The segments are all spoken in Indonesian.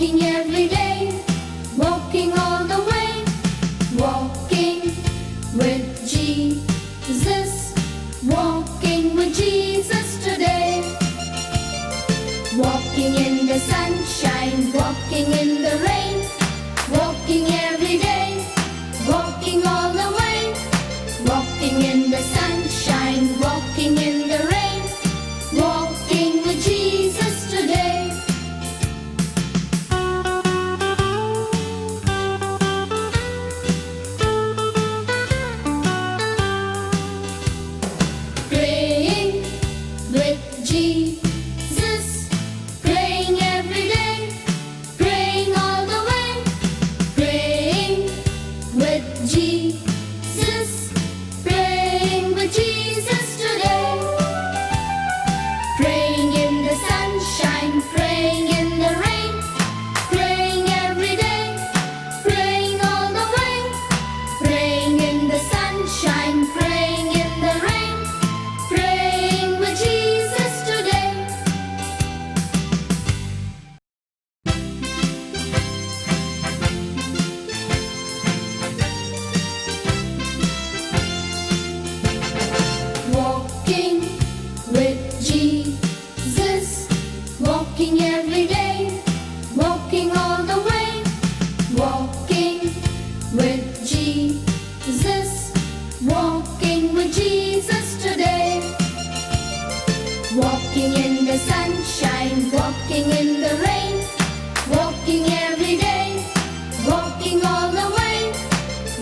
walking every day, walking all the way, walking with Jesus, walking with Jesus today. Walking in the sunshine, walking in the rain, walking every day, walking all the way, walking in the sunshine, walking in the rain, walking with Jesus today. Praying with Jesus, praying every day, praying all the way, praying with Jesus, praying with Jesus today. Praying in the sunshine, praying in the rain, praying every day, praying all the way, praying in the sunshine, praying in the rain, praying with Jesus today. Walking with Jesus, walking every day, walking all the way, walking with Jesus, walking with Jesus today. Walking in the sunshine, walking in the rain, walking every day, walking all the way,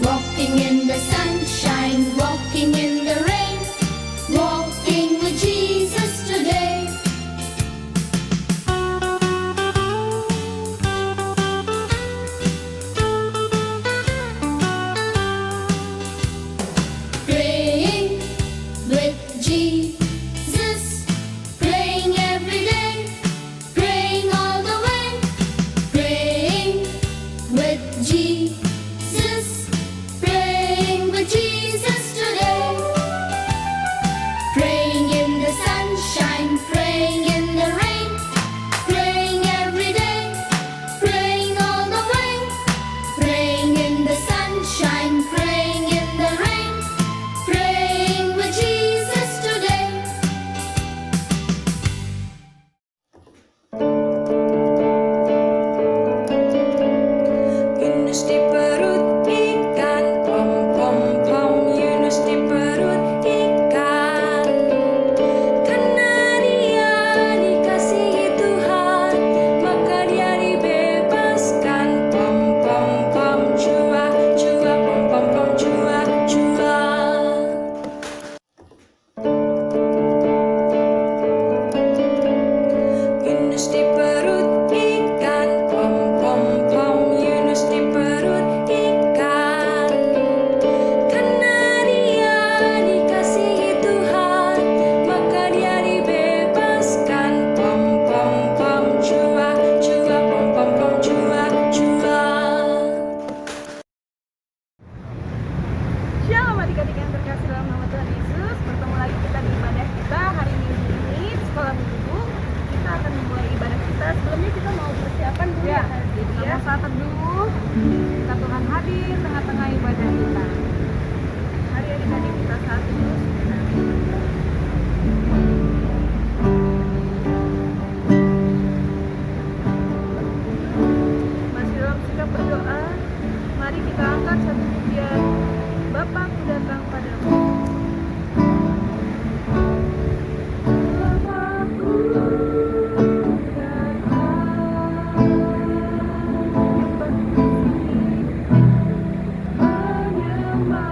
walking in the sunshine, walking in the rain, walking with Jesus today. Praying with Jesus, praying every day, praying all the way, praying with Jesus, praying with Jesus today. Praying in the sunshine, praying in the rain, praying every day, praying all the way, praying in the sunshine, praying in the rain, praying with Jesus today. Yunus di perut ikan, pom pom pom. Yunus di perut ikan. Karena dia dikasihi Tuhan, maka dia dibebaskan. Pom pom pom, jua jua, pom pom pom, jua jua. Yunus di perut ikan, pom pom pom. Yunus di perut ikan. Karena dia dikasihi Tuhan, maka dia dibebaskan. Pom pom pom, jua jua, pom pom pom, jua jua. Shalom adik-adik yang terkasih dalam nama Tuhan Yesus. Bertemu lagi kita di ibadah kita hari Minggu ini, sekolah minggu. Kita akan memulai ibadah kita. Sebelumnya kita mau persiapan dulu ya. Jadi ya, saat teduh, kita Tuhan hadir tengah-tengah ibadah kita. Hari adik-adik kita saat teduh sebentar. Masih dalam sikap berdoa, mari kita angkat satu pujian. Bapakku datang padamu. Bapakku datang, menyembah.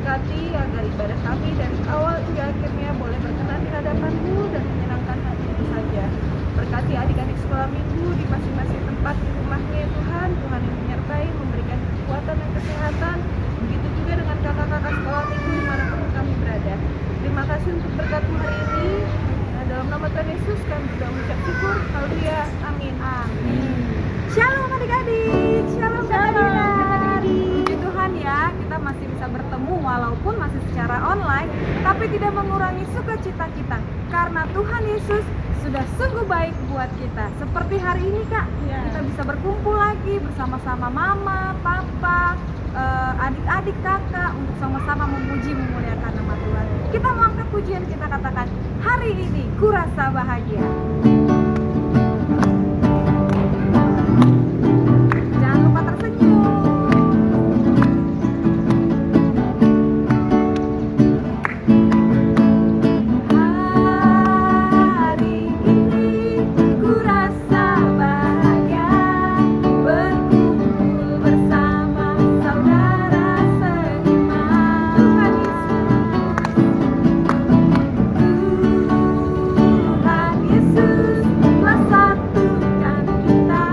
memberkati agar ibadah kami dari awal hingga akhirnya boleh berkenan di hadapan-Mu dan menyenangkan hati-Mu saja. Berkati adik-adik sekolah minggu di masing-masing tempat di rumahnya ya Tuhan. Tuhan yang menyertai, memberikan kekuatan dan kesehatan. Begitu juga dengan kakak-kakak sekolah minggu dimanapun kami berada. Terima kasih untuk berkat hari ini. Dalam nama Tuhan Yesus kami juga mengucap syukur. Haleluya. Amin. Amin. Shalom adik-adik, shalom kakak. Puji Tuhan ya, kita masih bisa bertemu walaupun masih secara online, tapi tidak mengurangi sukacita kita karena Tuhan Yesus sudah sungguh baik buat kita. Seperti hari ini Kak, kita bisa berkumpul lagi bersama-sama mama, papa, adik-adik kakak untuk sama-sama memuji memuliakan nama Tuhan. Kita mau angkat pujian, kita katakan, hari ini kurasa bahagia. Jangan lupa tersenyum. Hari ini kurasa bahagia, berkumpul bersama saudara seiman. Tuhan Yesus telah satukan kita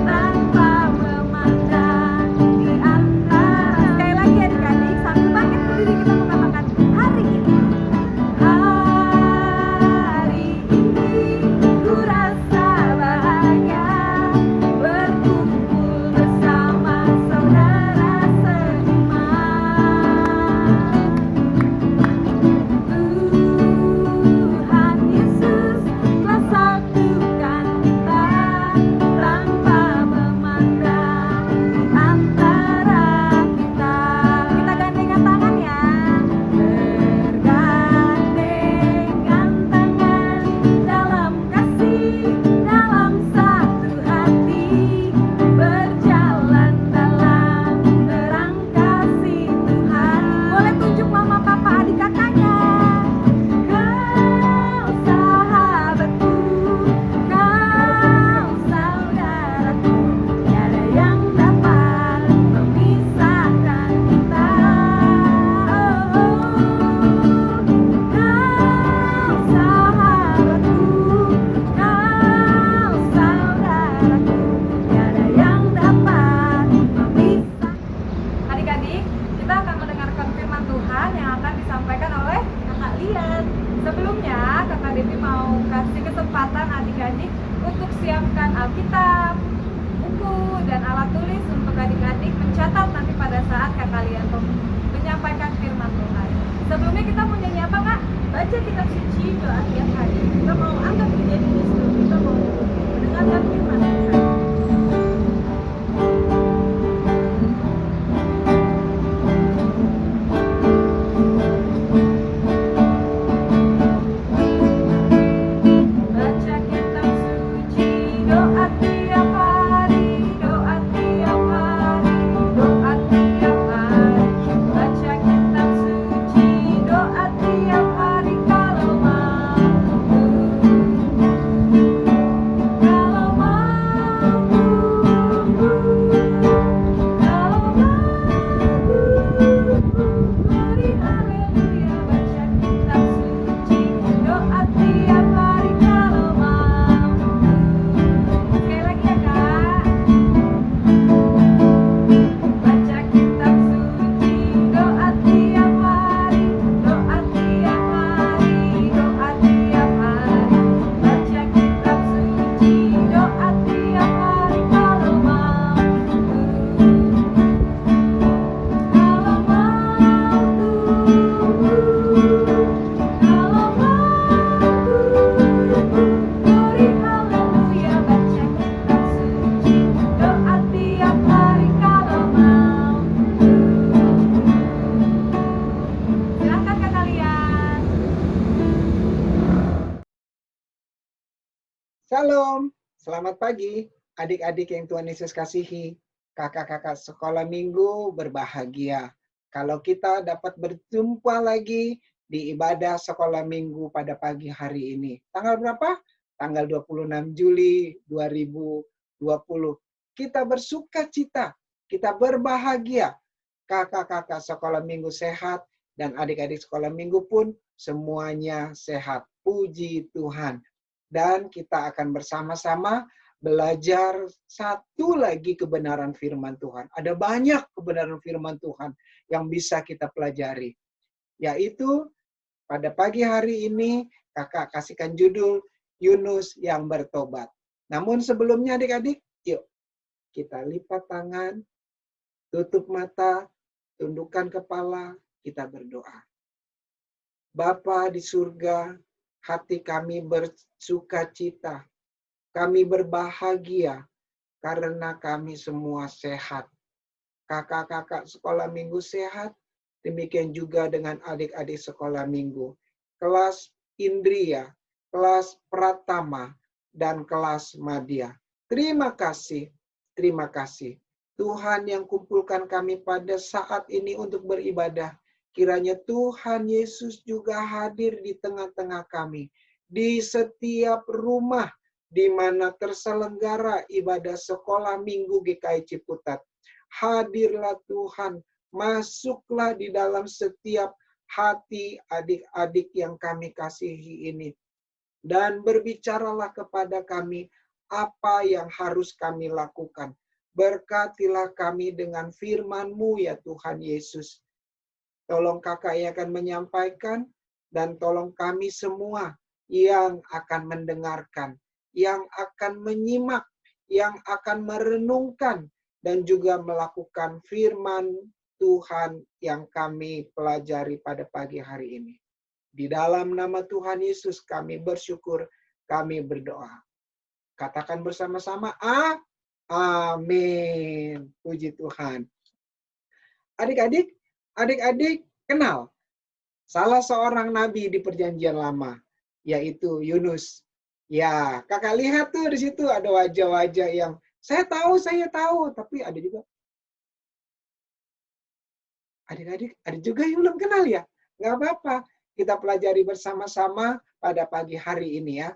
tanpa memandang di antara. Sekali lagi adik-adik, sambil bangkit berdiri kita mengatakan hari ini. Hari ini kurasa bahagia, berkumpul bersama saudara seiman. Tuhan Yesus telah satukan kita tanpa memandang di antara kita. Kita gandengan tangan ya. Bergandengan tangan dalam kasih, dalam satu hati, berjalan dalam terang kasih Tuhan. Boleh tunjuk mama, papa, adik kakaknya. Kau sahabatku, kau saudaraku, tiada yang dapat memisahkan kita. Kau sahabatku, kau saudaraku, tiada yang dapat memisahkan. Adik-adik, kita akan mendengarkan firman Tuhan yang akan disampaikan oleh Kakak Lian. Sebelumnya, Kakak Devi mau kasih kesempatan adik-adik untuk siapkan Alkitab, buku, dan alat tulis untuk adik-adik mencatat nanti pada saat Kakak Lian menyampaikan firman Tuhan. Sebelumnya kita mau nyanyi apa Kak? Baca kitab suci, doa tiap hari. Kita mau angkat pujian ini sebelum kita mau mendengarkan firman Tuhan. Baca kitab suci, doa tiap hari, doa tiap hari, doa tiap hari. Baca kitab suci, doa tiap hari kalau mampu. Kalau mampu, kalau mampu, mari haleluya. Baca kitab suci, doa tiap hari kalau mampu. Sekali lagi ya Kak. Baca kitab suci, doa tiap hari, doa tiap hari, doa tiap hari. Baca kitab suci, doa tiap hari kalau mampu. Kalau mampu, kalau mampu, mari haleluya. Baca kitab suci, doa tiap hari kalau mampu. Silakan Kak kalian. Shalom, selamat pagi adik-adik yang Tuhan Yesus kasihi. Kakak-kakak sekolah minggu berbahagia. Kalau kita dapat berjumpa lagi di ibadah sekolah minggu pada pagi hari ini. Tanggal berapa? Tanggal 26 Juli 2020. Kita bersuka cita, kita berbahagia kakak-kakak sekolah minggu sehat, dan adik-adik sekolah minggu pun semuanya sehat. Puji Tuhan. Dan kita akan bersama-sama belajar satu lagi kebenaran firman Tuhan. Ada banyak kebenaran firman Tuhan yang bisa kita pelajari. Yaitu pada pagi hari ini kakak kasihkan judul Yunus yang bertobat. Namun sebelumnya adik-adik, yuk kita lipat tangan, tutup mata, tundukkan kepala, kita berdoa. Bapa di surga, hati kami bersuka cita, kami berbahagia karena kami semua sehat. Kakak-kakak sekolah minggu sehat, demikian juga dengan adik-adik sekolah minggu. Kelas Indria, kelas Pratama, dan kelas Madya. Terima kasih, terima kasih. Tuhan yang kumpulkan kami pada saat ini untuk beribadah. Kiranya Tuhan Yesus juga hadir di tengah-tengah kami. Di setiap rumah di mana terselenggara ibadah sekolah minggu GKI Ciputat. Hadirlah Tuhan, masuklah di dalam setiap hati adik-adik yang kami kasihi ini. Dan berbicaralah kepada kami apa yang harus kami lakukan. Berkatilah kami dengan firman-Mu ya Tuhan Yesus. Tolong kakak yang akan menyampaikan, dan tolong kami semua yang akan mendengarkan, yang akan menyimak, yang akan merenungkan, dan juga melakukan firman Tuhan yang kami pelajari pada pagi hari ini. Di dalam nama Tuhan Yesus kami bersyukur, kami berdoa. Katakan bersama-sama, amin. Puji Tuhan. Adik-adik kenal salah seorang nabi di Perjanjian Lama, yaitu Yunus. Ya, kakak lihat tuh di situ ada wajah-wajah yang saya tahu, tapi ada juga adik-adik, ada juga yang belum kenal ya. Nggak apa-apa, kita pelajari bersama-sama pada pagi hari ini ya.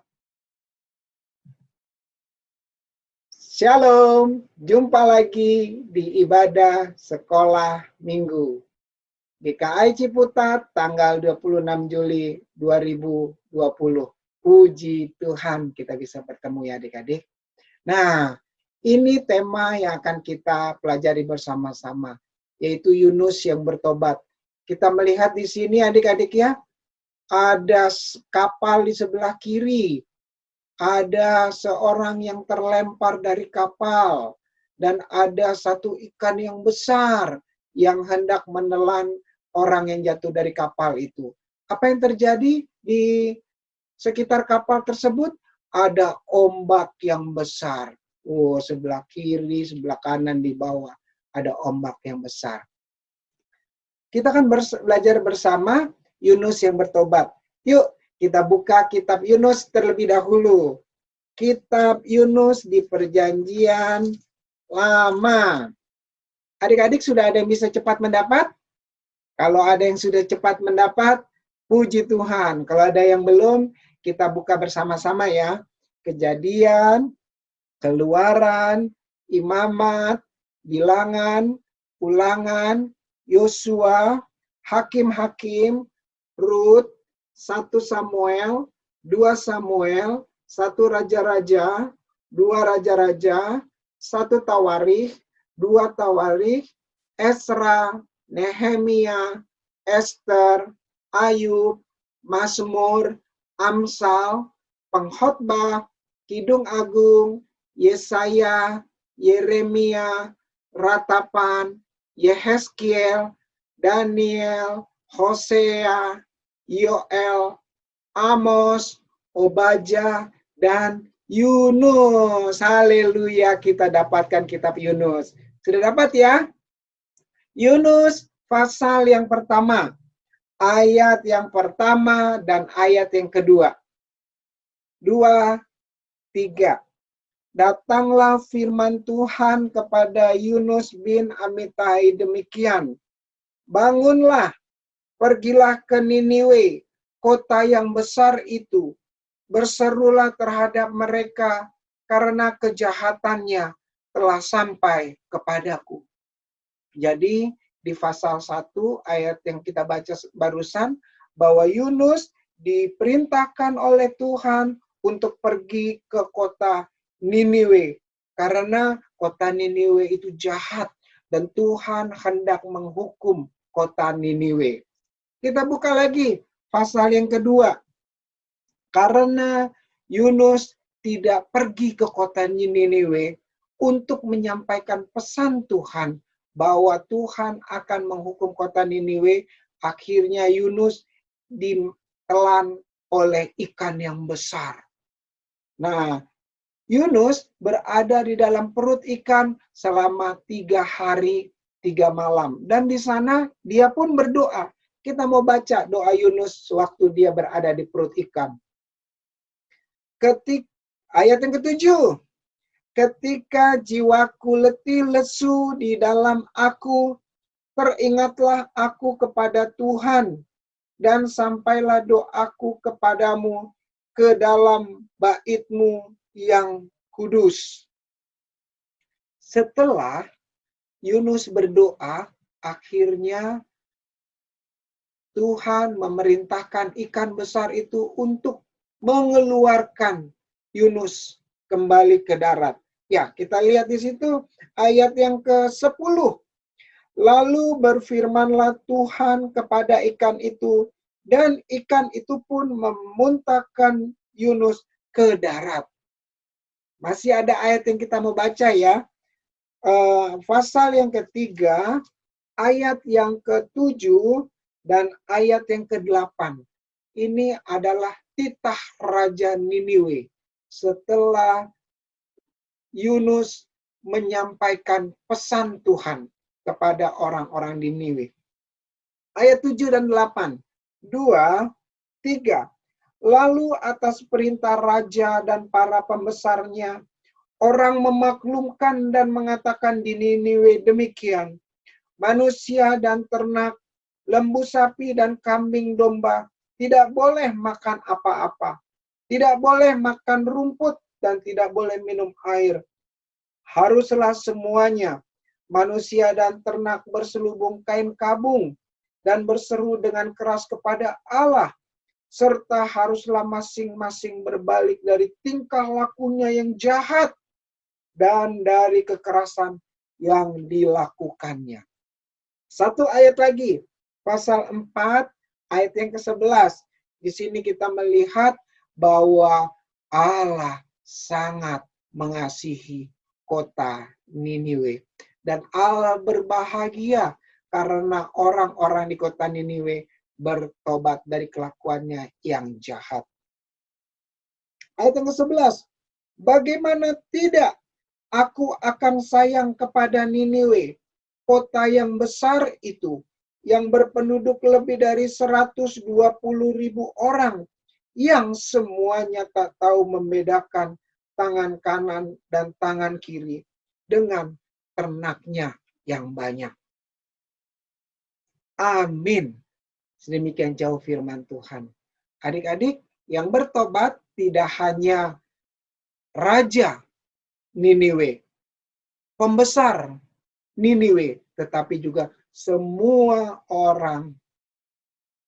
Shalom, jumpa lagi di ibadah sekolah minggu. GKI Ciputat tanggal 26 Juli 2020. Puji Tuhan kita bisa bertemu ya adik-adik. Nah, ini tema yang akan kita pelajari bersama-sama, yaitu Yunus yang bertobat. Kita melihat di sini adik-adik ya, ada kapal di sebelah kiri, ada seorang yang terlempar dari kapal, dan ada satu ikan yang besar yang hendak menelan orang yang jatuh dari kapal itu. Apa yang terjadi di sekitar kapal tersebut? Ada ombak yang besar. Sebelah kiri, sebelah kanan, di bawah ada ombak yang besar. Kita akan belajar bersama Yunus yang bertobat. Yuk, kita buka kitab Yunus terlebih dahulu. Kitab Yunus di Perjanjian Lama. Adik-adik sudah ada yang bisa cepat mendapat? Kalau ada yang sudah cepat mendapat, puji Tuhan. Kalau ada yang belum, kita buka bersama-sama ya. Kejadian, Keluaran, Imamat, Bilangan, Ulangan, Yosua, Hakim-Hakim, Rut, 1 Samuel, 2 Samuel, 1 Raja-Raja, 2 Raja-Raja, 1 Tawarikh, 2 Tawarikh, Esra, Nehemia, Ester, Ayub, Mazmur, Amsal, Pengkhotbah, Kidung Agung, Yesaya, Yeremia, Ratapan, Yehezkiel, Daniel, Hosea, Yoel, Amos, Obadja, dan Yunus. Haleluya, kita dapatkan kitab Yunus. Sudah dapat ya? Yunus pasal yang pertama, ayat yang pertama dan ayat yang kedua. 2, 3. Datanglah firman Tuhan kepada Yunus bin Amittai demikian. Bangunlah, pergilah ke Niniwe, kota yang besar itu. Berserulah terhadap mereka karena kejahatannya telah sampai kepadaku. Jadi di pasal 1 ayat yang kita baca barusan, bahwa Yunus diperintahkan oleh Tuhan untuk pergi ke kota Niniwe. Karena kota Niniwe itu jahat dan Tuhan hendak menghukum kota Niniwe. Kita buka lagi pasal yang kedua. Karena Yunus tidak pergi ke kota Niniwe untuk menyampaikan pesan Tuhan bahwa Tuhan akan menghukum kota Niniwe, akhirnya Yunus ditelan oleh ikan yang besar. Nah, Yunus berada di dalam perut ikan selama 3 hari 3 malam. Dan di sana dia pun berdoa. Kita mau baca doa Yunus waktu dia berada di perut ikan. Ayat yang ke-7. Ketika jiwaku letih lesu di dalam aku, teringatlah aku kepada Tuhan, dan sampailah doaku kepadamu ke dalam bait-Mu yang kudus. Setelah Yunus berdoa, akhirnya Tuhan memerintahkan ikan besar itu untuk mengeluarkan Yunus kembali ke darat. Ya, kita lihat di situ ayat yang ke-10. Lalu berfirmanlah Tuhan kepada ikan itu, dan ikan itu pun memuntahkan Yunus ke darat. Masih ada ayat yang kita mau baca ya. Pasal yang ketiga, ayat yang ke-7 dan ayat yang ke-8. Ini adalah titah Raja Niniwe setelah Yunus menyampaikan pesan Tuhan kepada orang-orang di Niniwe. Ayat 7 dan 8. 2, 3. Lalu atas perintah raja dan para pembesarnya, orang memaklumkan dan mengatakan di Niniwe demikian, manusia dan ternak, lembu sapi dan kambing domba tidak boleh makan apa-apa, tidak boleh makan rumput dan tidak boleh minum air. Haruslah semuanya, manusia dan ternak, berselubung kain kabung dan berseru dengan keras kepada Allah, serta haruslah masing-masing berbalik dari tingkah lakunya yang jahat dan dari kekerasan yang dilakukannya. Satu ayat lagi, pasal 4 ayat yang ke-11. Di sini kita melihat bahwa Allah sangat mengasihi kota Niniwe. Dan Allah berbahagia karena orang-orang di kota Niniwe bertobat dari kelakuannya yang jahat. Ayat yang ke-11. Bagaimana tidak, aku akan sayang kepada Niniwe, kota yang besar itu, yang berpenduduk lebih dari 120.000 orang, yang semuanya tak tahu membedakan tangan kanan dan tangan kiri dengan ternaknya yang banyak. Amin. Sedemikian jauh firman Tuhan. Adik-adik, yang bertobat tidak hanya Raja Niniwe, pembesar Niniwe, tetapi juga semua orang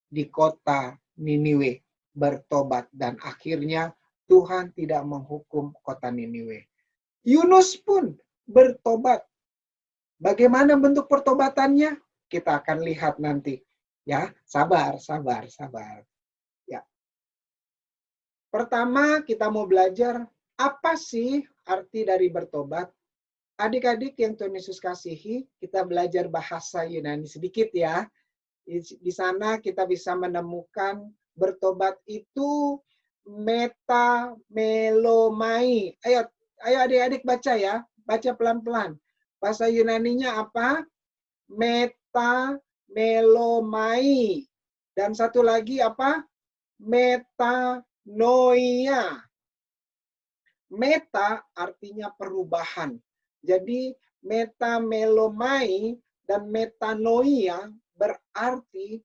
di kota Niniwe bertobat dan akhirnya Tuhan tidak menghukum kota Niniwe. Yunus pun bertobat. Bagaimana bentuk pertobatannya? Kita akan lihat nanti. Ya, sabar. Ya. Pertama, kita mau belajar apa sih arti dari bertobat. Adik-adik yang Tuhan Yesus kasihi, kita belajar bahasa Yunani sedikit ya. Di sana kita bisa menemukan bertobat itu metamelomai. Ayo adik-adik baca ya. Baca pelan-pelan. Bahasa Yunaninya apa? Metamelomai. Dan satu lagi apa? Metanoia. Meta artinya perubahan. Jadi metamelomai dan metanoia berarti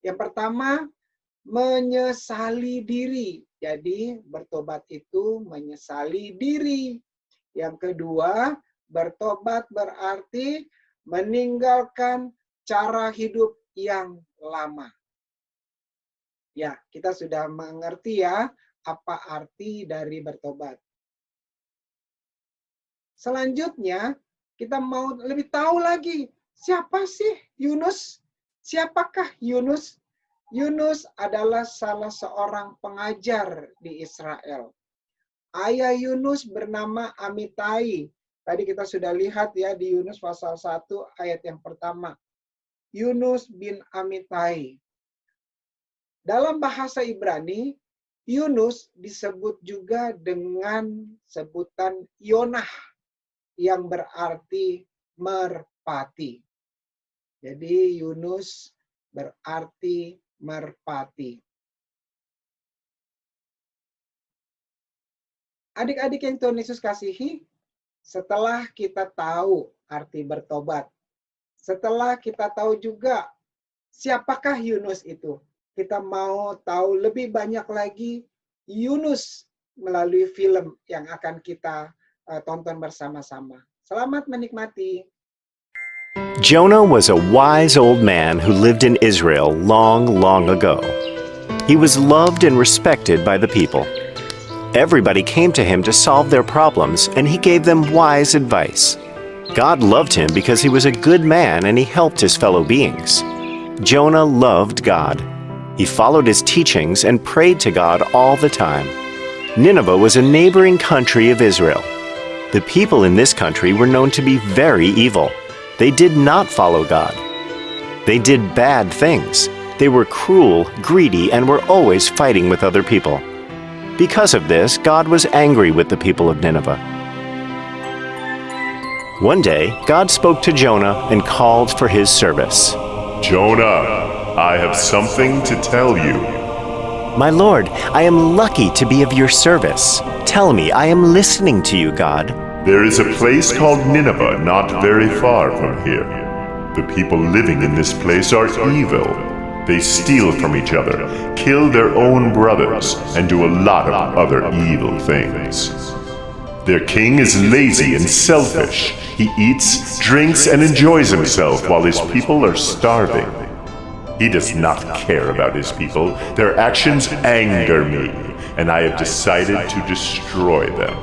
yang pertama menyesali diri. Jadi bertobat itu menyesali diri. Yang kedua, bertobat berarti meninggalkan cara hidup yang lama. Ya, kita sudah mengerti ya apa arti dari bertobat. Selanjutnya, kita mau lebih tahu lagi, siapa sih Yunus? Siapakah Yunus? Yunus adalah salah seorang pengajar di Israel. Ayah Yunus bernama Amitai. Tadi kita sudah lihat ya di Yunus pasal 1 ayat yang pertama. Yunus bin Amitai. Dalam bahasa Ibrani, Yunus disebut juga dengan sebutan Yonah yang berarti merpati. Jadi Yunus berarti merpati. Adik-adik yang Tuhan Yesus kasihi, setelah kita tahu arti bertobat, setelah kita tahu juga siapakah Yunus itu, kita mau tahu lebih banyak lagi Yunus melalui film yang akan kita tonton bersama-sama. Selamat menikmati. Jonah was a wise old man who lived in Israel long, long ago. He was loved and respected by the people. Everybody came to him to solve their problems, and he gave them wise advice. God loved him because he was a good man and he helped his fellow beings. Jonah loved God. He followed his teachings and prayed to God all the time. Nineveh was a neighboring country of Israel. The people in this country were known to be very evil. They did not follow God. They did bad things. They were cruel, greedy, and were always fighting with other people. Because of this, God was angry with the people of Nineveh. One day, God spoke to Jonah and called for his service. Jonah, I have something to tell you. My Lord, I am lucky to be of your service. Tell me, I am listening to you, God. There is a place called Nineveh not very far from here. The people living in this place are evil. They steal from each other, kill their own brothers, and do a lot of other evil things. Their king is lazy and selfish. He eats, drinks, and enjoys himself while his people are starving. He does not care about his people. Their actions anger me, and I have decided to destroy them.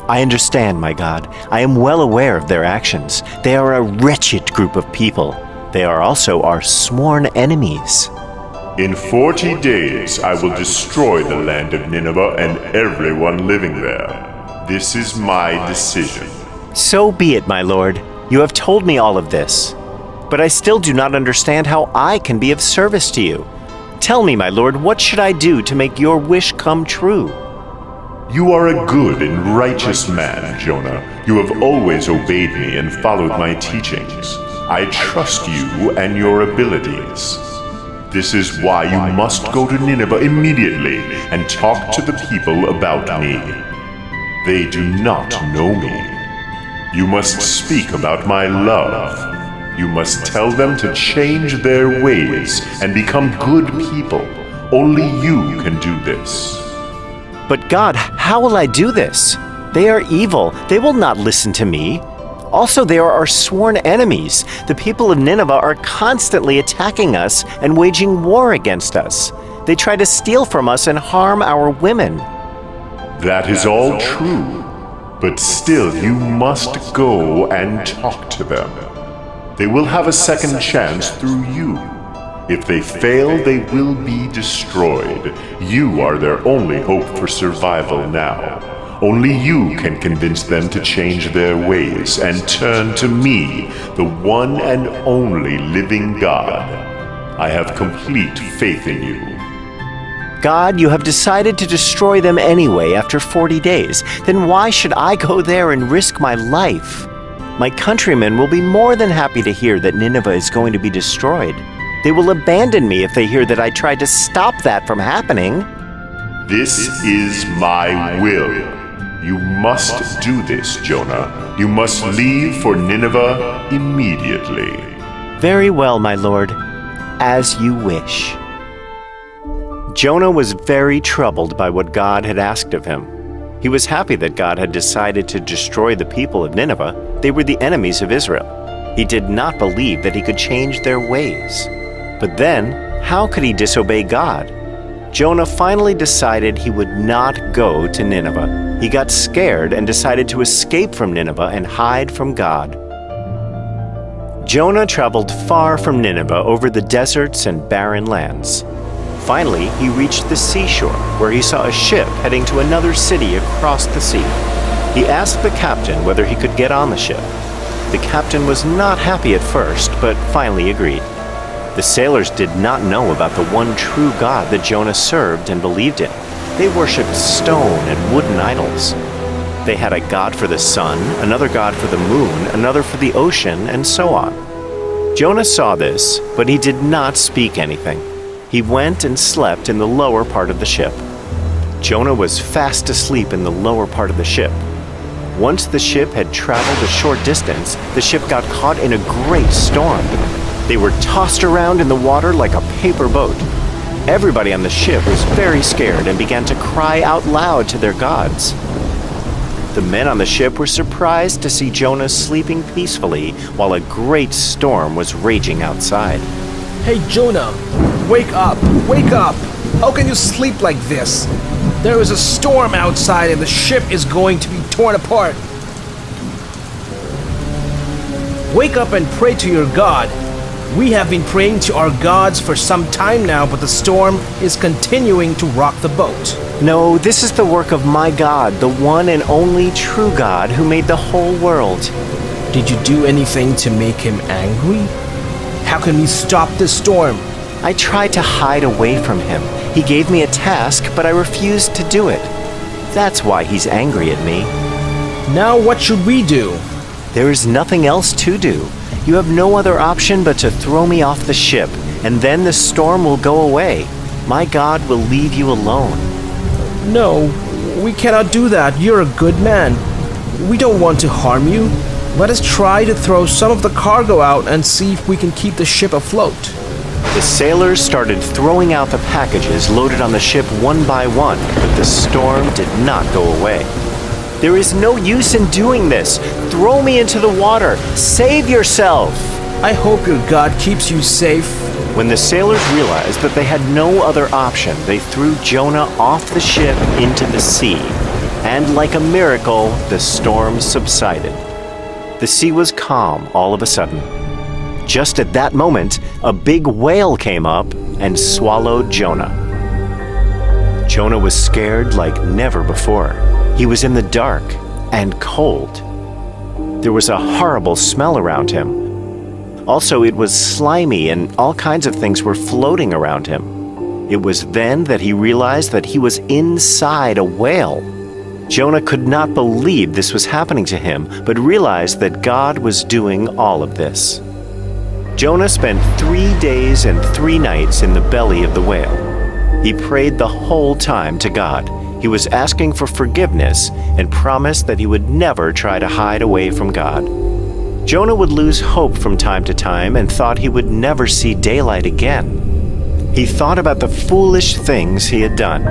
I understand, my God. I am well aware of their actions. They are a wretched group of people. They are also our sworn enemies. In 40 days I will destroy the land of Nineveh and everyone living there. This is my decision. So be it, my Lord. You have told me all of this. But I still do not understand how I can be of service to you. Tell me, my Lord, what should I do to make your wish come true? You are a good and righteous man, Jonah. You have always obeyed me and followed my teachings. I trust you and your abilities. This is why you must go to Nineveh immediately and talk to the people about me. They do not know me. You must speak about my love. You must tell them to change their ways and become good people. Only you can do this. But God, how will I do this? They are evil. They will not listen to me. Also, they are our sworn enemies. The people of Nineveh are constantly attacking us and waging war against us. They try to steal from us and harm our women. That is all true. But still, you must go and talk to them. They will have a second chance through you. If they fail, they will be destroyed. You are their only hope for survival now. Only you can convince them to change their ways and turn to me, the one and only living God. I have complete faith in you. God, you have decided to destroy them anyway after 40 days. Then why should I go there and risk my life? My countrymen will be more than happy to hear that Nineveh is going to be destroyed. They will abandon me if they hear that I tried to stop that from happening. This is my will. You must do this, Jonah. You must leave for Nineveh immediately. Very well, my lord. As you wish. Jonah was very troubled by what God had asked of him. He was happy that God had decided to destroy the people of Nineveh. They were the enemies of Israel. He did not believe that he could change their ways. But then, how could he disobey God? Jonah finally decided he would not go to Nineveh. He got scared and decided to escape from Nineveh and hide from God. Jonah traveled far from Nineveh over the deserts and barren lands. Finally, he reached the seashore, where he saw a ship heading to another city across the sea. He asked the captain whether he could get on the ship. The captain was not happy at first, but finally agreed. The sailors did not know about the one true God that Jonah served and believed in. They worshipped stone and wooden idols. They had a god for the sun, another god for the moon, another for the ocean, and so on. Jonah saw this, but he did not speak anything. He went and slept in the lower part of the ship. Jonah was fast asleep in the lower part of the ship. Once the ship had traveled a short distance, the ship got caught in a great storm. They were tossed around in the water like a paper boat. Everybody on the ship was very scared and began to cry out loud to their gods. The men on the ship were surprised to see Jonah sleeping peacefully while a great storm was raging outside. Hey Jonah, wake up! Wake up! How can you sleep like this? There is a storm outside and the ship is going to be torn apart. Wake up and pray to your God. We have been praying to our gods for some time now, but the storm is continuing to rock the boat. No, this is the work of my God, the one and only true God who made the whole world. Did you do anything to make him angry? How can we stop this storm? I tried to hide away from him. He gave me a task, but I refused to do it. That's why he's angry at me. Now what should we do? There is nothing else to do. You have no other option but to throw me off the ship, and then the storm will go away. My God will leave you alone. No, we cannot do that. You're a good man. We don't want to harm you. Let us try to throw some of the cargo out and see if we can keep the ship afloat. The sailors started throwing out the packages loaded on the ship one by one, but the storm did not go away. There is no use in doing this. Throw me into the water. Save yourself. I hope your God keeps you safe. When the sailors realized that they had no other option, they threw Jonah off the ship into the sea. And like a miracle, the storm subsided. The sea was calm all of a sudden. Just at that moment, a big whale came up and swallowed Jonah. Jonah was scared like never before. He was in the dark and cold. There was a horrible smell around him. Also, it was slimy and all kinds of things were floating around him. It was then that he realized that he was inside a whale. Jonah could not believe this was happening to him, but realized that God was doing all of this. Jonah spent 3 days and 3 nights in the belly of the whale. He prayed the whole time to God. He was asking for forgiveness and promised that he would never try to hide away from God. Jonah would lose hope from time to time and thought he would never see daylight again. He thought about the foolish things he had done.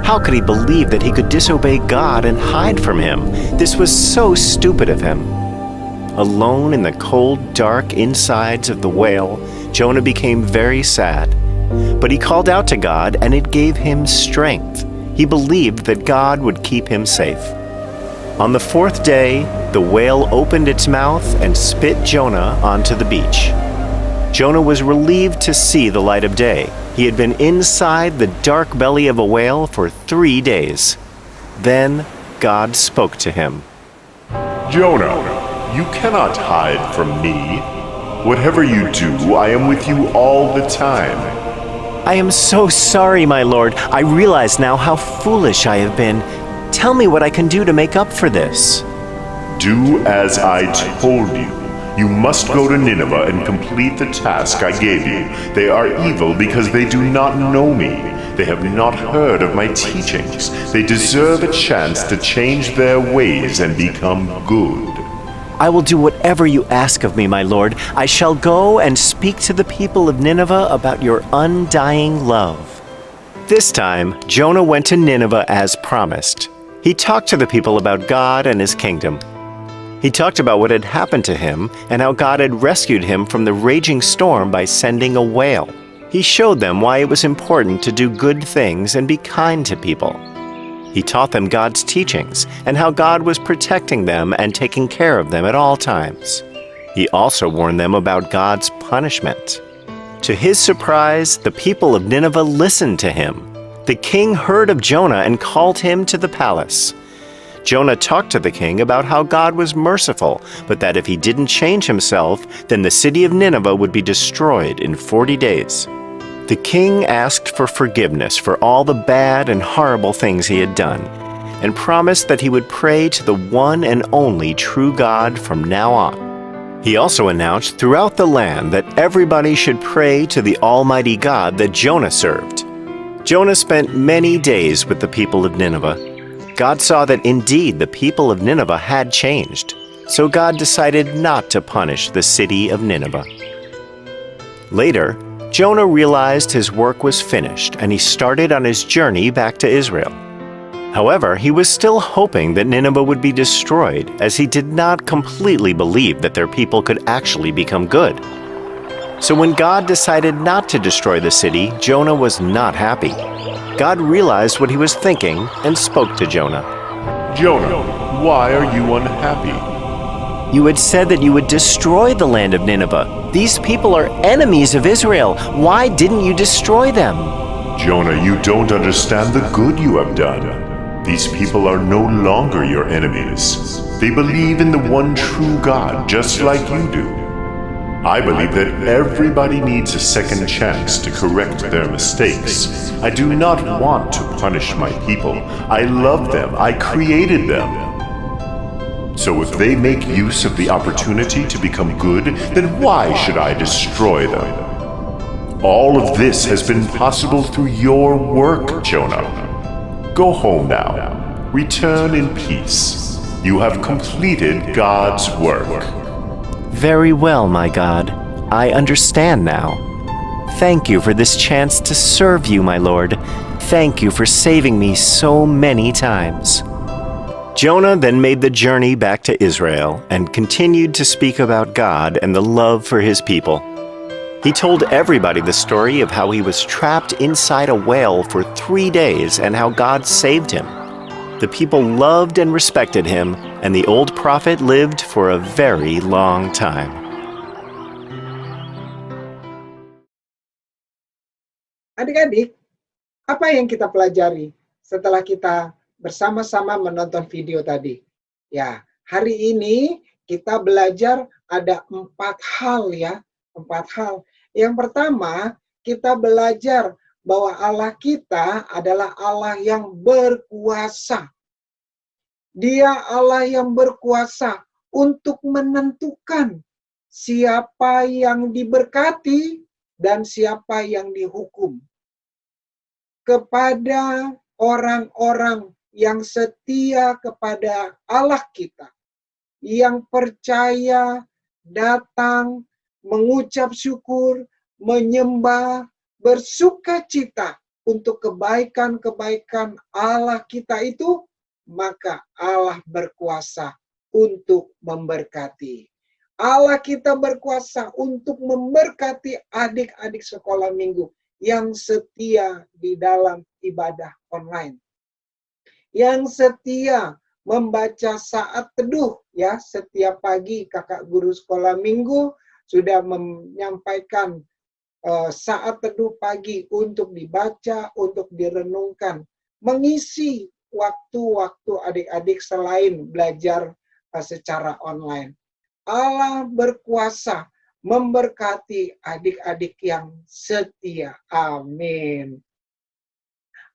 How could he believe that he could disobey God and hide from him? This was so stupid of him. Alone in the cold, dark insides of the whale, Jonah became very sad. But he called out to God, and it gave him strength. He believed that God would keep him safe. On the 4th day, the whale opened its mouth and spit Jonah onto the beach. Jonah was relieved to see the light of day. He had been inside the dark belly of a whale for 3 days. Then God spoke to him. Jonah, you cannot hide from me. Whatever you do, I am with you all the time. I am so sorry, my Lord. I realize now how foolish I have been. Tell me what I can do to make up for this. Do as I told you. You must go to Nineveh and complete the task I gave you. They are evil because they do not know me. They have not heard of my teachings. They deserve a chance to change their ways and become good. I will do whatever you ask of me, my Lord. I shall go and speak to the people of Nineveh about your undying love. This time, Jonah went to Nineveh as promised. He talked to the people about God and his kingdom. He talked about what had happened to him and how God had rescued him from the raging storm by sending a whale. He showed them why it was important to do good things and be kind to people. He taught them God's teachings and how God was protecting them and taking care of them at all times. He also warned them about God's punishment. To his surprise, the people of Nineveh listened to him. The king heard of Jonah and called him to the palace. Jonah talked to the king about how God was merciful, but that if he didn't change himself, then the city of Nineveh would be destroyed in 40 days. The king asked for forgiveness for all the bad and horrible things he had done, and promised that he would pray to the one and only true God from now on. He also announced throughout the land that everybody should pray to the Almighty God that Jonah served. Jonah spent many days with the people of Nineveh. God saw that indeed the people of Nineveh had changed, so God decided not to punish the city of Nineveh. Later, Jonah realized his work was finished and he started on his journey back to Israel. However, he was still hoping that Nineveh would be destroyed, as he did not completely believe that their people could actually become good. So when God decided not to destroy the city, Jonah was not happy. God realized what he was thinking and spoke to Jonah. Jonah, why are you unhappy? You had said that you would destroy the land of Nineveh. These people are enemies of Israel. Why didn't you destroy them? Jonah, you don't understand the good you have done. These people are no longer your enemies. They believe in the one true God, just like you do. I believe that everybody needs a second chance to correct their mistakes. I do not want to punish my people. I love them. I created them. So if they make use of the opportunity to become good, then why should I destroy them? All of this has been possible through your work, Jonah. Go home now. Return in peace. You have completed God's work. Very well, my God. I understand now. Thank you for this chance to serve you, my Lord. Thank you for saving me so many times. Jonah then made the journey back to Israel and continued to speak about God and the love for his people. He told everybody the story of how he was trapped inside a whale for 3 days and how God saved him. The people loved and respected him, and the old prophet lived for a very long time. Adik-adik, apa yang kita pelajari setelah kita bersama-sama menonton video tadi? Ya, hari ini kita belajar ada 4 hal ya, 4 hal. Yang pertama, kita belajar bahwa Allah kita adalah Allah yang berkuasa. Dia Allah yang berkuasa untuk menentukan siapa yang diberkati dan siapa yang dihukum. Kepada orang-orang yang setia kepada Allah kita, yang percaya, datang, mengucap syukur, menyembah, bersukacita untuk kebaikan-kebaikan Allah kita itu, maka Allah berkuasa untuk memberkati. Allah kita berkuasa untuk memberkati adik-adik sekolah minggu yang setia di dalam ibadah online. Yang setia membaca saat teduh ya, setiap pagi kakak guru sekolah minggu sudah menyampaikan saat teduh pagi untuk dibaca, untuk direnungkan, mengisi waktu-waktu adik-adik selain belajar secara online. Allah berkuasa memberkati adik-adik yang setia. Amin.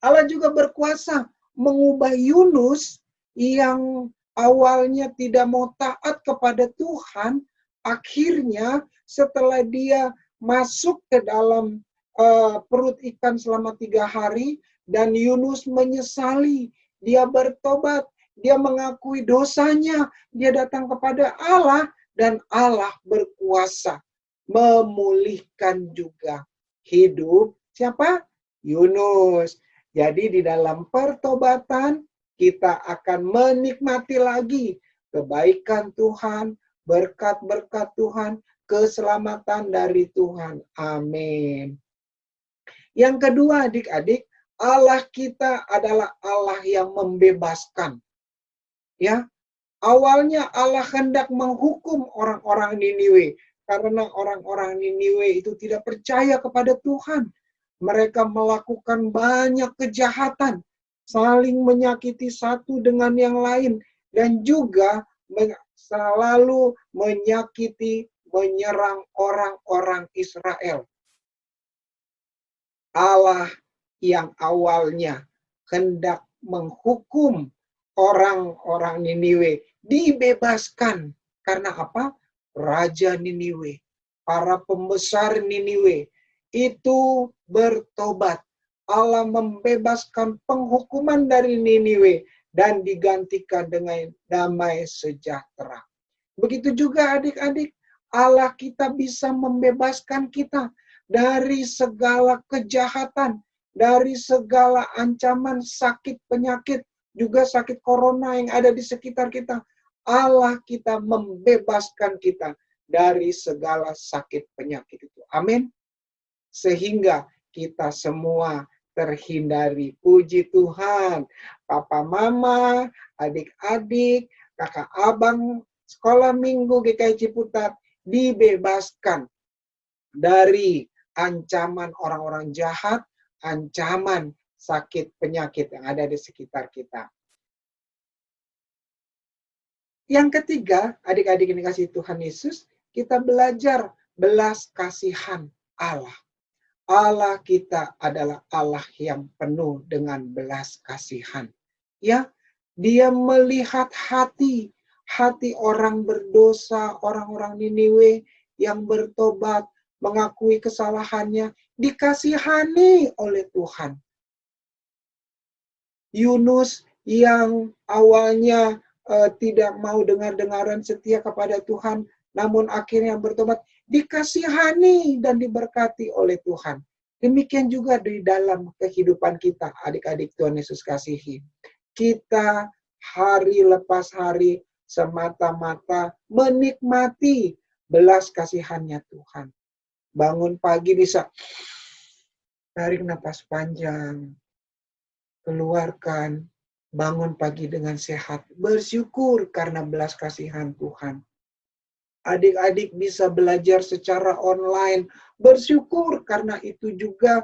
Allah juga berkuasa mengubah Yunus yang awalnya tidak mau taat kepada Tuhan, akhirnya setelah dia masuk ke dalam perut ikan selama 3 hari, dan Yunus menyesali, dia bertobat, dia mengakui dosanya, dia datang kepada Allah, dan Allah berkuasa memulihkan juga hidup siapa? Yunus. Jadi di dalam pertobatan kita akan menikmati lagi kebaikan Tuhan, berkat-berkat Tuhan, keselamatan dari Tuhan. Amin. Yang kedua, adik-adik, Allah kita adalah Allah yang membebaskan. Ya, awalnya Allah hendak menghukum orang-orang Niniwe karena orang-orang Niniwe itu tidak percaya kepada Tuhan. Mereka melakukan banyak kejahatan, saling menyakiti satu dengan yang lain, dan juga selalu menyakiti, menyerang orang-orang Israel. Allah yang awalnya hendak menghukum orang-orang Niniwe dibebaskan. Karena apa? Raja Niniwe, para pembesar Niniwe itu bertobat. Allah membebaskan penghukuman dari Niniwe dan digantikan dengan damai sejahtera. Begitu juga adik-adik, Allah kita bisa membebaskan kita dari segala kejahatan, dari segala ancaman sakit penyakit, juga sakit corona yang ada di sekitar kita. Allah kita membebaskan kita dari segala sakit penyakit itu. Amin. Sehingga kita semua terhindari. Puji Tuhan. Papa mama, adik-adik, kakak abang, sekolah minggu GKI Ciputat dibebaskan dari ancaman orang-orang jahat, ancaman sakit penyakit yang ada di sekitar kita. Yang ketiga, adik-adik yang dikasihi Tuhan Yesus, kita belajar belas kasihan Allah. Allah kita adalah Allah yang penuh dengan belas kasihan. Ya, Dia melihat hati orang berdosa, orang-orang Niniwe yang bertobat, mengakui kesalahannya, dikasihani oleh Tuhan. Yunus yang awalnya tidak mau dengar-dengaran setia kepada Tuhan, namun akhirnya bertobat, dikasihani dan diberkati oleh Tuhan. Demikian juga di dalam kehidupan kita, adik-adik Tuhan Yesus kasihi. Kita hari lepas hari semata-mata menikmati belas kasihannya Tuhan. Bangun pagi bisa tarik napas panjang, keluarkan, bangun pagi dengan sehat, bersyukur karena belas kasihan Tuhan. Adik-adik bisa belajar secara online, bersyukur karena itu juga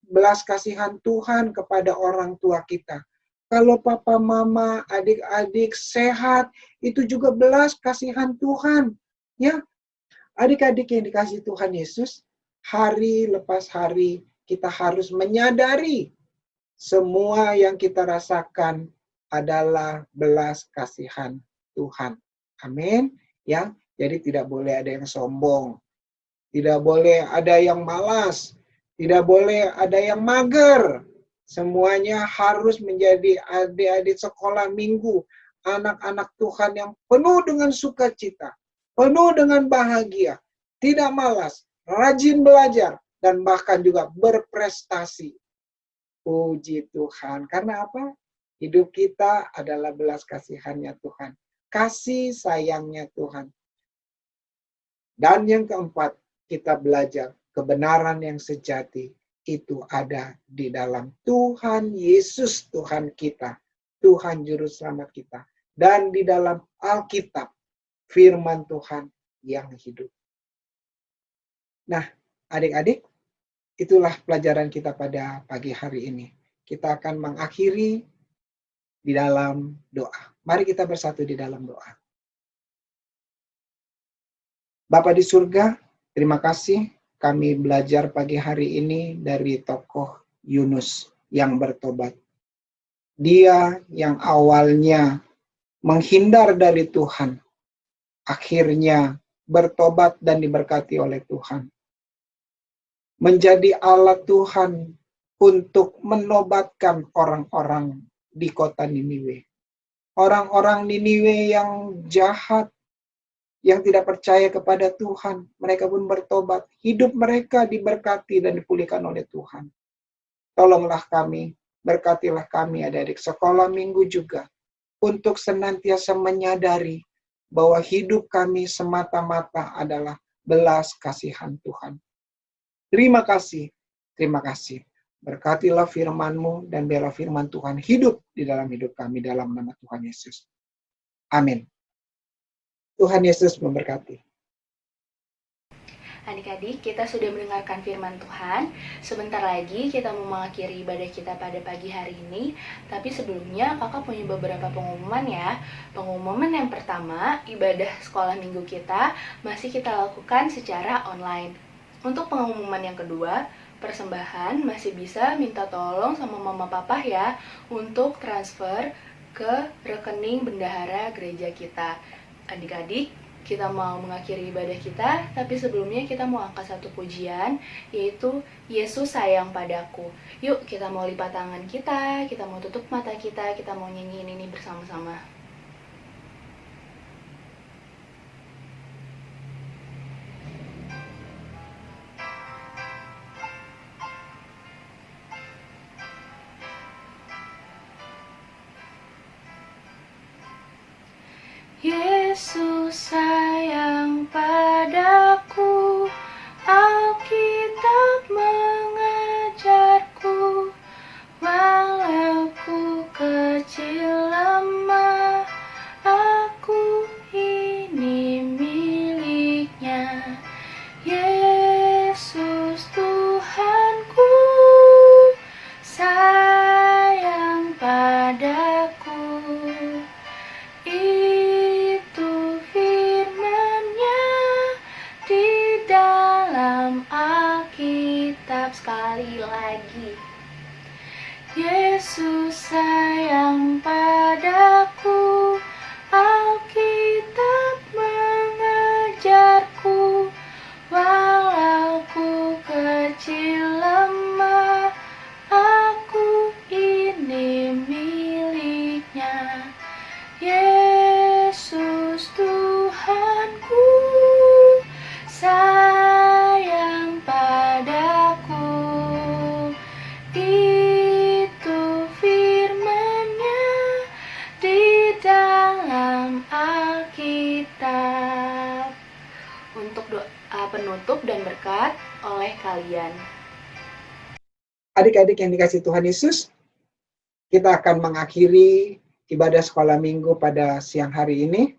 belas kasihan Tuhan kepada orang tua kita. Kalau papa mama, adik-adik sehat, itu juga belas kasihan Tuhan. Ya, adik-adik yang dikasihi Tuhan Yesus, hari lepas hari kita harus menyadari semua yang kita rasakan adalah belas kasihan Tuhan. Amin. Ya, jadi tidak boleh ada yang sombong. Tidak boleh ada yang malas. Tidak boleh ada yang mager. Semuanya harus menjadi adik-adik sekolah minggu, anak-anak Tuhan yang penuh dengan sukacita, penuh dengan bahagia, tidak malas, rajin belajar, dan bahkan juga berprestasi. Puji Tuhan. Karena apa? Hidup kita adalah belas kasihannya Tuhan. Kasih sayangnya Tuhan. Dan yang keempat, kita belajar kebenaran yang sejati itu ada di dalam Tuhan Yesus, Tuhan kita, Tuhan Juru Selamat kita, dan di dalam Alkitab, firman Tuhan yang hidup. Nah, adik-adik, itulah pelajaran kita pada pagi hari ini. Kita akan mengakhiri di dalam doa. Mari kita bersatu di dalam doa. Bapa di surga, terima kasih kami belajar pagi hari ini dari tokoh Yunus yang bertobat. Dia yang awalnya menghindar dari Tuhan, akhirnya bertobat dan diberkati oleh Tuhan. Menjadi alat Tuhan untuk menobatkan orang-orang di kota Niniwe. Orang-orang Niniwe yang jahat, yang tidak percaya kepada Tuhan, mereka pun bertobat. Hidup mereka diberkati dan dipulihkan oleh Tuhan. Tolonglah kami, berkatilah kami adik-adik sekolah minggu juga, untuk senantiasa menyadari bahwa hidup kami semata-mata adalah belas kasihan Tuhan. Terima kasih, terima kasih. Berkatilah firman-Mu dan biarlah firman Tuhan hidup di dalam hidup kami dalam nama Tuhan Yesus. Amin. Tuhan Yesus memberkati. Adik-adik, kita sudah mendengarkan firman Tuhan. Sebentar lagi kita mau mengakhiri ibadah kita pada pagi hari ini. Tapi sebelumnya kakak punya beberapa pengumuman ya. Pengumuman yang pertama, ibadah sekolah minggu kita masih kita lakukan secara online. Untuk pengumuman yang kedua, persembahan masih bisa minta tolong sama mama papa ya untuk transfer ke rekening bendahara gereja kita. Adik-adik, kita mau mengakhiri ibadah kita, tapi sebelumnya kita mau angkat satu pujian, yaitu Yesus sayang padaku. Yuk kita mau lipat tangan kita mau tutup mata kita mau nyanyiin ini bersama-sama. Yesus sayang padaku, Alkitab mengajarku, walau ku kecil lemah, aku ini miliknya. Yesus Tuhanku, sayang padaku. Itu firman-Nya di dalam Alkitab. Sekali lagi, Yesus sayang padaku, Alkitab mengajarku, walau ku kecil lemah, aku ini miliknya. Yesus Tuhanku, sayang padaku. Itu firman-Nya di dalam Alkitab. Untuk doa penutup dan berkat oleh kalian. Adik-adik yang dikasih Tuhan Yesus, kita akan mengakhiri ibadah sekolah minggu pada siang hari ini.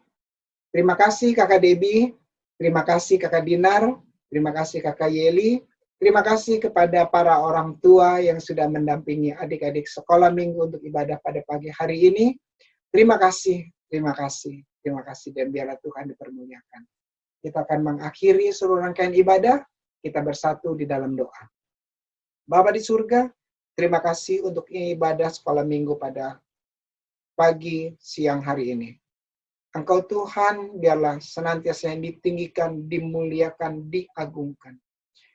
Terima kasih Kakak Debbie, terima kasih Kakak Dinar, terima kasih Kakak Yeli, terima kasih kepada para orang tua yang sudah mendampingi adik-adik sekolah minggu untuk ibadah pada pagi hari ini. Terima kasih, terima kasih, terima kasih, dan biarlah Tuhan dipermuliakan. Kita akan mengakhiri seluruh rangkaian ibadah, kita bersatu di dalam doa. Bapa di surga, terima kasih untuk ibadah sekolah minggu pada pagi siang hari ini. Engkau Tuhan, biarlah senantiasa yang ditinggikan, dimuliakan, diagungkan.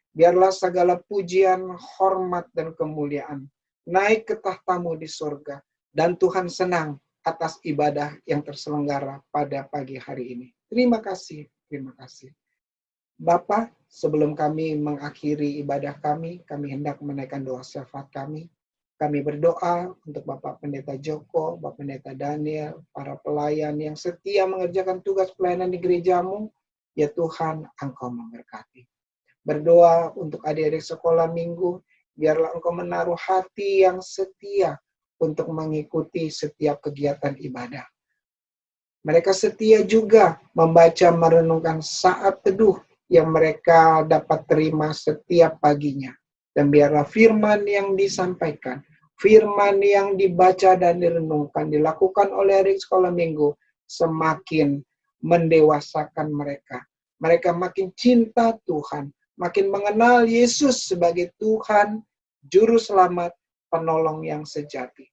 Biarlah segala pujian, hormat, dan kemuliaan naik ke tahta-Mu di surga. Dan Tuhan senang atas ibadah yang terselenggara pada pagi hari ini. Terima kasih, terima kasih. Bapa, sebelum kami mengakhiri ibadah kami hendak menaikkan doa syafaat kami. Kami berdoa untuk Bapak Pendeta Joko, Bapak Pendeta Daniel, para pelayan yang setia mengerjakan tugas pelayanan di gereja-Mu. Ya Tuhan, Engkau memberkati. Berdoa untuk adik-adik sekolah minggu, biarlah Engkau menaruh hati yang setia untuk mengikuti setiap kegiatan ibadah. Mereka setia juga membaca merenungkan saat teduh yang mereka dapat terima setiap paginya. Dan biarlah firman yang disampaikan, firman yang dibaca dan direnungkan, dilakukan oleh adik sekolah minggu, semakin mendewasakan mereka. Mereka makin cinta Tuhan, makin mengenal Yesus sebagai Tuhan, Juru Selamat, Penolong yang sejati.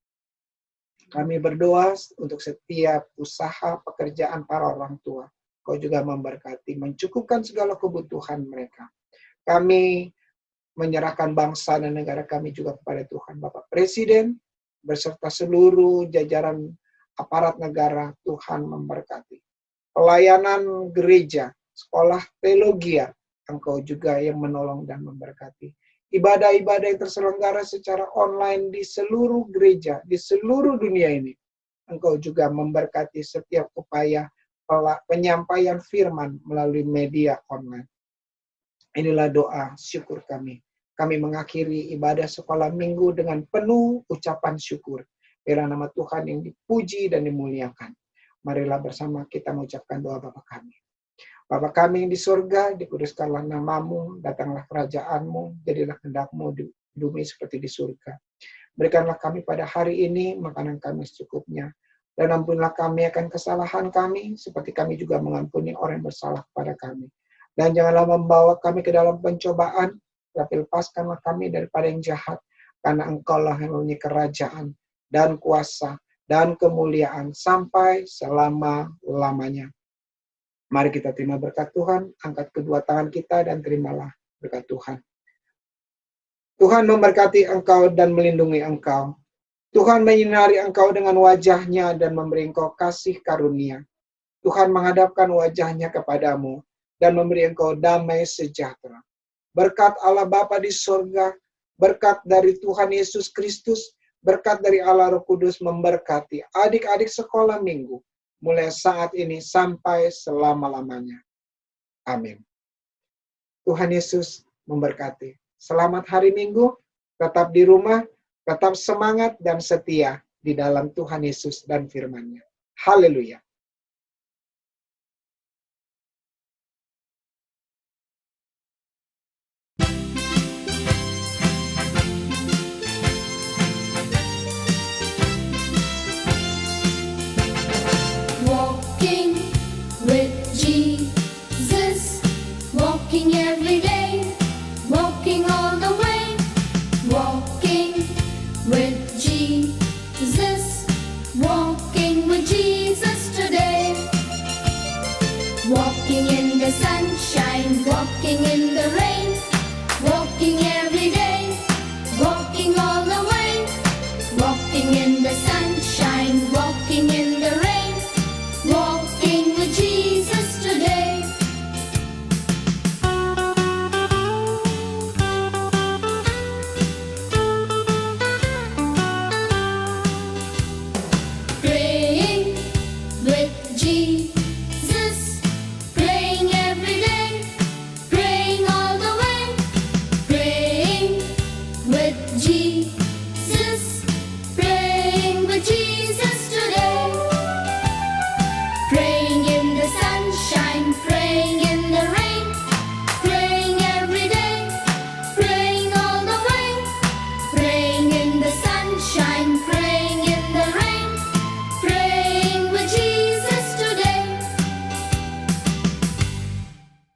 Kami berdoa untuk setiap usaha pekerjaan para orang tua. Kau juga memberkati, mencukupkan segala kebutuhan mereka. Kami menyerahkan bangsa dan negara kami juga kepada Tuhan. Bapak Presiden, beserta seluruh jajaran aparat negara, Tuhan memberkati. Pelayanan gereja, sekolah teologia, Engkau juga yang menolong dan memberkati. Ibadah-ibadah yang terselenggara secara online di seluruh gereja, di seluruh dunia ini, Engkau juga memberkati setiap upaya penyampaian firman melalui media online. Inilah doa syukur kami. Kami mengakhiri ibadah sekolah minggu dengan penuh ucapan syukur. Biarlah nama Tuhan yang dipuji dan dimuliakan. Marilah bersama kita mengucapkan doa Bapa kami. Bapa kami yang di surga, dikuduskanlah namamu, datanglah kerajaanmu, jadilah kehendak-mu di bumi seperti di surga. Berikanlah kami pada hari ini makanan kami secukupnya, dan ampunilah kami akan kesalahan kami, seperti kami juga mengampuni orang yang bersalah kepada kami. Dan janganlah membawa kami ke dalam pencobaan, tapi lepaskanlah kami daripada yang jahat, karena Engkaulah yang mempunyai kerajaan, dan kuasa, dan kemuliaan, sampai selama-lamanya. Mari kita terima berkat Tuhan, angkat kedua tangan kita dan terimalah berkat Tuhan. Tuhan memberkati engkau dan melindungi engkau. Tuhan menyinari engkau dengan wajah-Nya dan memberi engkau kasih karunia. Tuhan menghadapkan wajah-Nya kepadamu dan memberi engkau damai sejahtera. Berkat Allah Bapa di surga, berkat dari Tuhan Yesus Kristus, berkat dari Allah Roh Kudus memberkati adik-adik sekolah minggu, mulai saat ini sampai selama-lamanya. Amin. Tuhan Yesus memberkati. Selamat hari Minggu, tetap di rumah, tetap semangat dan setia di dalam Tuhan Yesus dan firman-Nya. Haleluya.